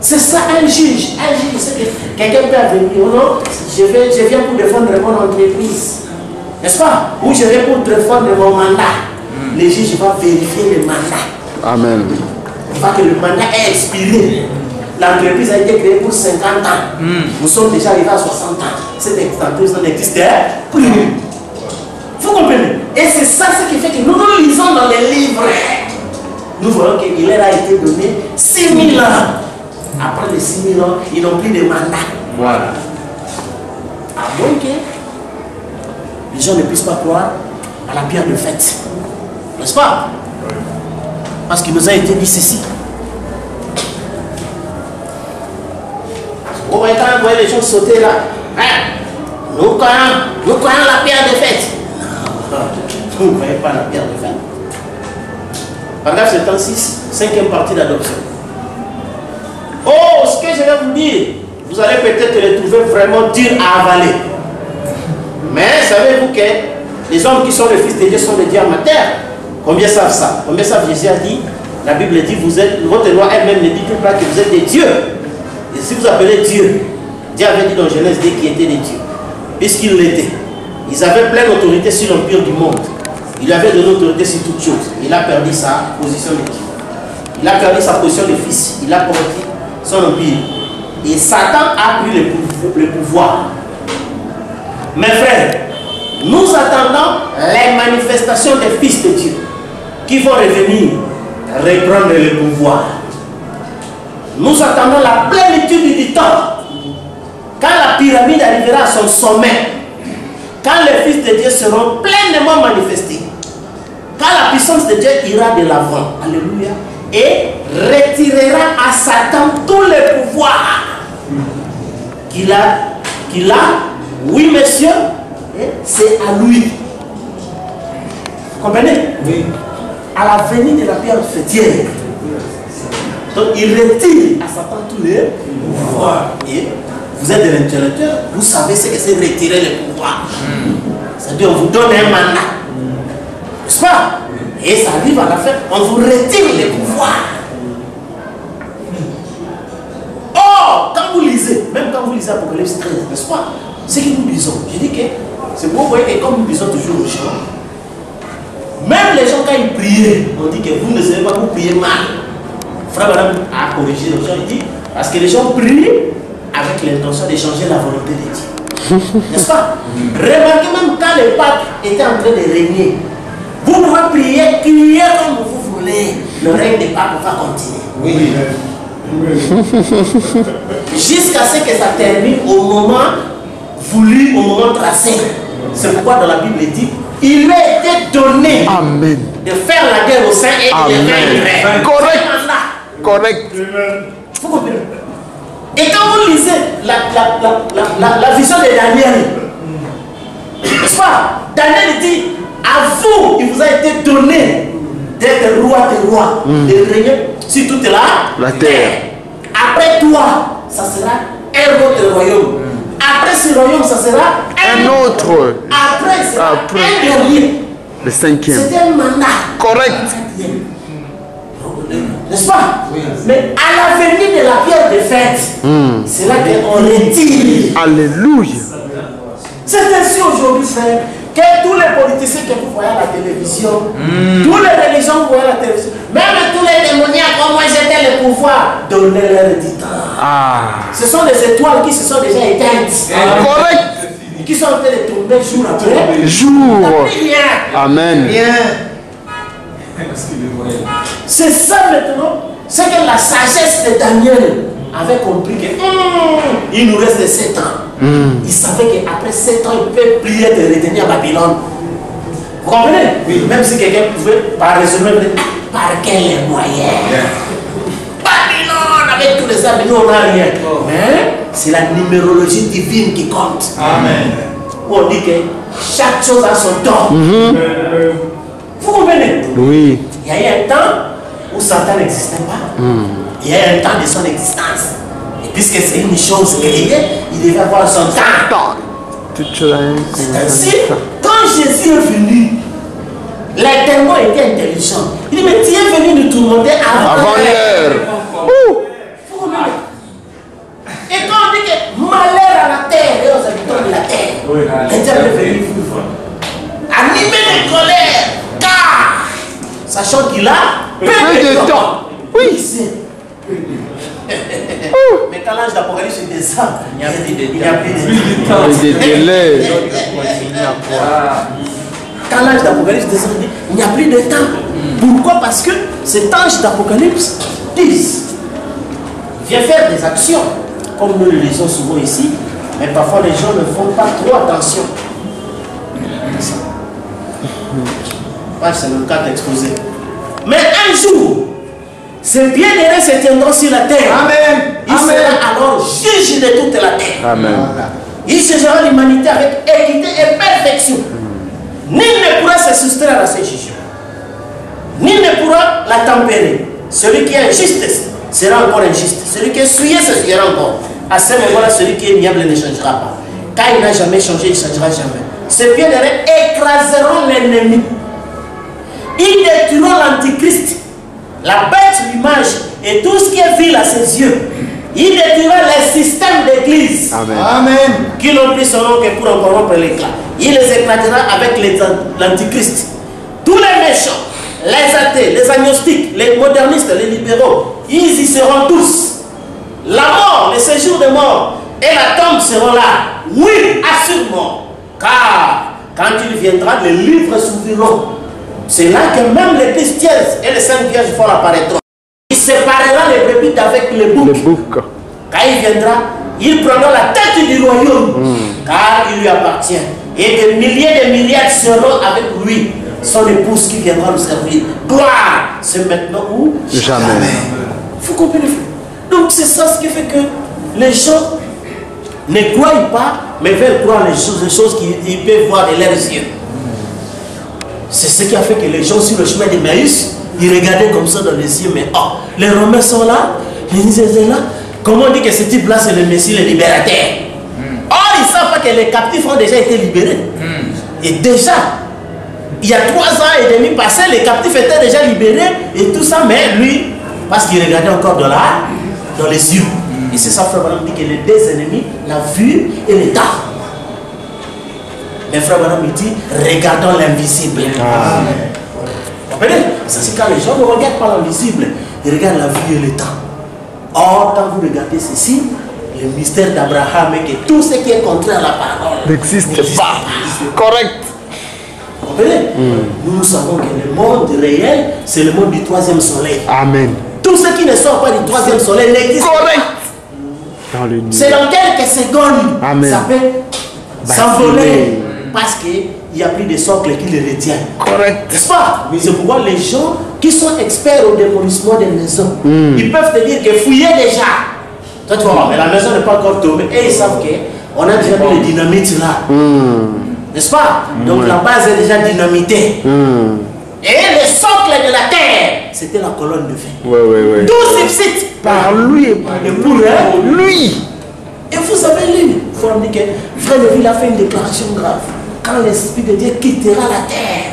C'est ça un juge. Un juge, c'est que quelqu'un peut venir, non? Je viens pour défendre mon entreprise. N'est-ce pas? Ou je viens pour défendre mon mandat. Le juge va vérifier le mandat. Amen. Il va que le mandat est expiré. L'entreprise a été créée pour 50 ans. Nous sommes déjà arrivés à 60 ans. Cette entreprise n'existe plus. Vous comprenez? Et c'est ça ce qui fait que nous nous lisons dans les livres. Nous voyons qu'il leur a été donné 6000 ans. Après les 6000 ans, ils n'ont plus de mandat. Voilà. À moins que les gens ne puissent pas croire à la pierre de fête. N'est-ce pas? Parce qu'il nous a été dit ceci. Vous voyez quand vous voyez les gens sauter là. Hein? Nous croyons la pierre de fête. Non, vous ne voyez pas la pierre de fête. Pendant ce temps-ci, 5e partie d'adoption. Oh, ce que je vais vous dire, vous allez peut-être les trouver vraiment durs à avaler. Mais savez-vous que les hommes qui sont les fils de Dieu sont les dieux amateurs? Combien savent ça? Combien savent? Jésus a dit, la Bible dit, vous êtes, votre loi elle-même ne dit pas que vous êtes des dieux. Et si vous appelez Dieu, Dieu avait dit dans Genèse qu'ils étaient des dieux. Puisqu'ils l'étaient. Ils avaient pleine autorité sur l'empire du monde. Il avait de l'autorité sur toutes choses. Il a perdu sa position de Dieu. Il a perdu sa position de fils. Il a perdu son empire. Et Satan a pris le pouvoir. Mes frères, nous attendons les manifestations des fils de Dieu qui vont revenir reprendre le pouvoir. Nous attendons la plénitude du temps. Quand la pyramide arrivera à son sommet, quand les fils de Dieu seront pleinement manifestés, quand la puissance de Dieu ira de l'avant, alléluia, et retirera à Satan tous les pouvoirs qu'il a, oui monsieur, c'est à lui. Vous comprenez? Oui. À la venue de la pierre fêtière. Donc il retire à Satan tous les pouvoirs. Et vous êtes de l'intellectuel, vous savez ce que c'est retirer les pouvoirs. C'est-à-dire on vous donne un mandat. N'est-ce pas? Et ça arrive à la fin, on vous retire les pouvoirs. Oh, quand vous lisez, même quand vous lisez Apocalypse 13, n'est-ce pas? Ce que nous lisons, je dis que c'est pour vous voyez que comme nous lisons toujours aux gens, même les gens quand ils priaient, on dit que vous ne savez pas, vous priez mal. Frère Madame a corrigé les gens, il dit, parce que les gens prient avec l'intention de changer la volonté de Dieu. N'est-ce pas? Remarquez même quand le pape était en train de régner, vous pouvez prier, crier comme vous voulez, le règne des papes va continuer. Oui. Jusqu'à ce que ça termine au moment voulu, au moment tracé. C'est pourquoi dans la Bible il dit, il a été donné Amen. De faire la guerre au sein et de régner. Correct. Correct. Vous comprenez? Et quand vous lisez la vision de Daniel, n'est-ce pas? Daniel dit, à vous, il vous a été donné d'être roi des rois, de régner sur toute la terre. Après toi, ça sera un autre royaume. Après ce royaume, ça sera un autre. Après, c'est un dernier. Le 5e. C'est un mandat. Correct. N'est-ce pas? Oui. Mais à la venue de la pierre de fête, c'est là qu'on retire. Alléluia. C'est ainsi aujourd'hui, frère, que tous les politiciens que vous voyez à la télévision, tous les religions que vous voyez à la télévision, même tous les démoniaques, comment ils étaient le pouvoir, donnez-leur du temps. Ce sont les étoiles qui se sont déjà éteintes. Correct. Qui sont en train de tourner jour après jour. Amen. C'est ça maintenant. C'est que la sagesse de Daniel avait compris qu'il nous reste 7 ans. Il savait qu'après 7 ans, il peut prier de retenir à Babylone. Vous comprenez? Oui. Même si quelqu'un pouvait, par raisonnement, par quels moyens? Babylone avec tous les hommes, nous on n'a rien. Mais c'est la numérologie divine qui compte. Amen. On dit que chaque chose a son temps. Vous comprenez? Oui. Il y a eu un temps où Satan n'existait pas. Il y a eu un temps de son existence. Et puisque c'est une chose créée, il devait avoir son temps. C'est ainsi, quand Jésus est venu, l'Éternel était intelligent. Il dit, mais tu es venu nous tourmenter avant l'heure. Et quand on dit que malheur à la terre et aux habitants de la terre, l'Éternel est venu animer les colères, car sachant qu'il a peu de temps. Oui. Mais quand l'âge d'Apocalypse descend, il n'y a plus de temps. Il y a plus de délai. Quand l'âge d'Apocalypse descend, il n'y a plus de temps. Pourquoi? Parce que cet ange d'Apocalypse vient faire des actions, comme nous le lisons souvent ici, mais parfois les gens ne font pas trop attention. C'est le cas d'exposer. Mais un jour, ces bienheureux se tiendront sur la terre. Amen. Il sera alors juge au-dessus de toute la terre. Amen. Il jugera l'humanité avec équité et perfection. Nul ne pourra se soustraire à ces jugements. Nul ne pourra la tempérer. Celui qui est injuste sera encore injuste. Celui qui est souillé sera encore. À ce moment-là, celui qui est niable ne changera pas. Car il n'a jamais changé, il ne changera jamais. Ses pieds écraseront l'ennemi. Ils détruiront l'antichrist, la bête, l'image et tout ce qui est vil à ses yeux. Il détruira les systèmes d'église. Amen. Amen. Qui n'ont pris son nom que pour en corrompre l'éclat. Il les éclatera avec l'antichrist. Tous les méchants, les athées, les agnostiques, les modernistes, les libéraux, ils y seront tous. La mort, le séjour de mort et la tombe seront là. Oui, assurément. Car quand il viendra, les livres s'ouvriront. C'est là que même les Christiens et les saintes vierges font apparaîtront. Il séparera les brebis d'avec les boucs. Les boucs. Quand il viendra, il prendra la tête du royaume, car il lui appartient. Et des milliers de milliards seront avec lui, son épouse qui viendra nous servir. Gloire, c'est maintenant ou Jamais. Vous comprenez? Donc c'est ça ce qui fait que les gens ne croient pas, mais veulent croire les choses qu'ils peuvent voir de leurs yeux. C'est ce qui a fait que les gens sur le chemin d'Emmaüs, ils regardaient comme ça dans les yeux, mais oh, les Romains sont là, les Israéliens sont là. Comment on dit que ce type-là c'est le Messie, le libérateur? Or, ils ne savent pas que les captifs ont déjà été libérés. Et déjà, il y a 3 ans et demi passé, les captifs étaient déjà libérés et tout ça, mais lui, parce qu'il regardait encore dans les yeux. Et c'est ça, Frère Branham dit que les deux ennemis, la vue et le temps. Mais Frère Branham dit, regardons l'invisible. Vous comprenez? C'est quand les gens ne regardent pas l'invisible, ils regardent la vue et le temps. Or, quand vous regardez ceci, le mystère d'Abraham est que tout ce qui est contraire à la parole N'existe pas. Correct. Vous comprenez? Nous savons que le monde réel, c'est le monde du 3e soleil. Amen. Tout ce qui ne sort pas du 3e soleil n'existe pas. Correct. Dans le nuit. C'est dans quelques secondes. Amen. Ça peut s'envoler parce qu'il n'y a plus de socle qui le retient. Correct. N'est-ce pas? C'est pourquoi les gens qui sont experts au démolissement des maisons, ils peuvent te dire que fouillez déjà. Toi tu vas voir, mais la maison n'est pas encore tombée. Et ils savent qu'on a déjà mis le dynamite là. N'est-ce pas? Donc la base est déjà dynamitée. Et le socle de la terre, c'était la colonne de feu. Ouais. D'où subsiste Par lui et pour lui. Et vous savez, lui, il faut dire que Frère Neville a fait une déclaration grave. Quand l'Esprit de Dieu quittera la terre,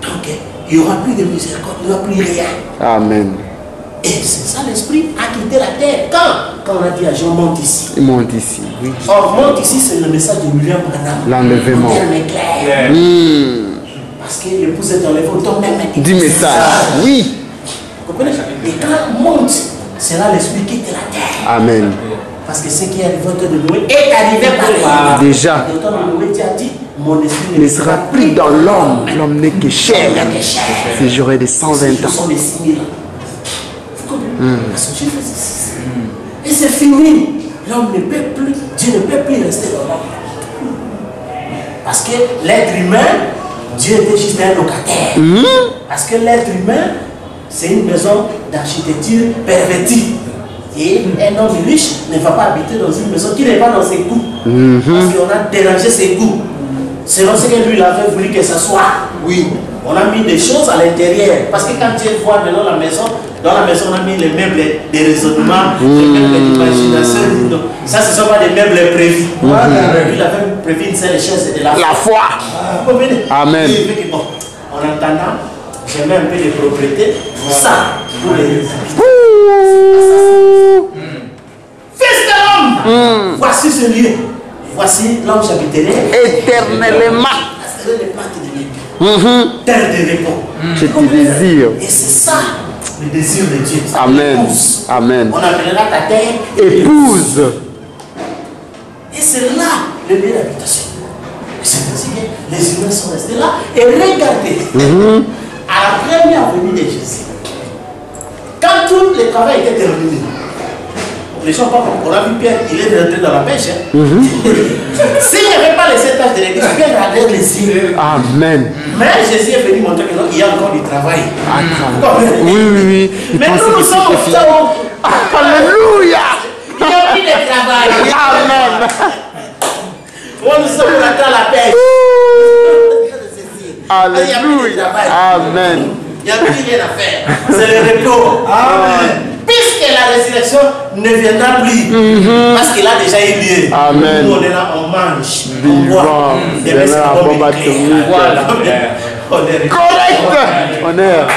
donc il n'y aura plus de miséricorde, il n'y aura plus rien. Amen. Et c'est ça, l'Esprit a quitté la terre. Quand on a dit à Jean, monte ici. Il monte ici. Oui. Or, monte ici, c'est le message de William Branham. L'enlèvement. Clair. Parce que l'épouse est enlevée, on tombe même. Du message. Oui. Vous comprenez? Et quand monte, c'est là l'Esprit qui quitte la terre. Amen. Parce que ce qui est arrivé au temps de Noé est arrivé par lui. Déjà. Et au temps de Noé, Dieu a dit, mon esprit Ne sera plus dans l'homme. L'homme n'est que chair. C'est C'est j'aurai des 120 ans. sont des 6 000 ans. Vous comprenez? Parce que Dieu fait ceci. Et c'est fini. L'homme ne peut plus, Dieu ne peut plus rester dans l'homme. Parce que l'être humain, Dieu était juste un locataire. Parce que l'être humain, c'est une maison d'architecture pervertie. Et un homme riche ne va pas habiter dans une maison qui n'est pas dans ses goûts. Parce qu'on a dérangé ses goûts. C'est parce que lui, il avait voulu que ça soit. Oui. On a mis des choses à l'intérieur. Parce que quand Dieu voit maintenant la maison, dans la maison, on a mis les meubles des raisonnements, les meubles d'imagination. Ça, ce ne sont pas des meubles prévus. Lui, il avait prévu une seule chose, c'était la foi. Vous comprenez? Amen. Il fait que, bon, en attendant, j'ai mis un peu de propriété. Ça, pour les Fils de l'homme, voici ce lieu. Voici là où j'habiterai Éternellement. C'est les plantes de vie. Terre de repos. Je te désire. Et c'est ça le désir de Dieu. Amen. Épouse. Amen. On appellera ta terre Épouse. Et c'est là le lieu d'habitation. C'est ainsi que les humains sont restés là. Et regardez, à la première venue de Jésus, quand tout le travail était terminé, les gens pas on a vu Pierre, il est rentré dans la pêche. S'il n'y avait pas les 7 tâches de l'église, Pierre regardait les yeux. Amen. Mais Jésus est venu montrer qu'il y a encore du travail. Oui. Mais nous sommes au Alléluia. il y a plus de Amen. Moi, nous sommes dans la paix. Alléluia. Amen. Il n'y a plus rien à faire. C'est le repos. Amen. Puisque la résurrection ne viendra plus. Parce qu'il a déjà eu lieu. Amen. Nous, on est là, on mange. On Vivant. boit. Et C'est puis, c'est la bon, bombe mais clair. atomique. Voilà. On est Correct. Honneur.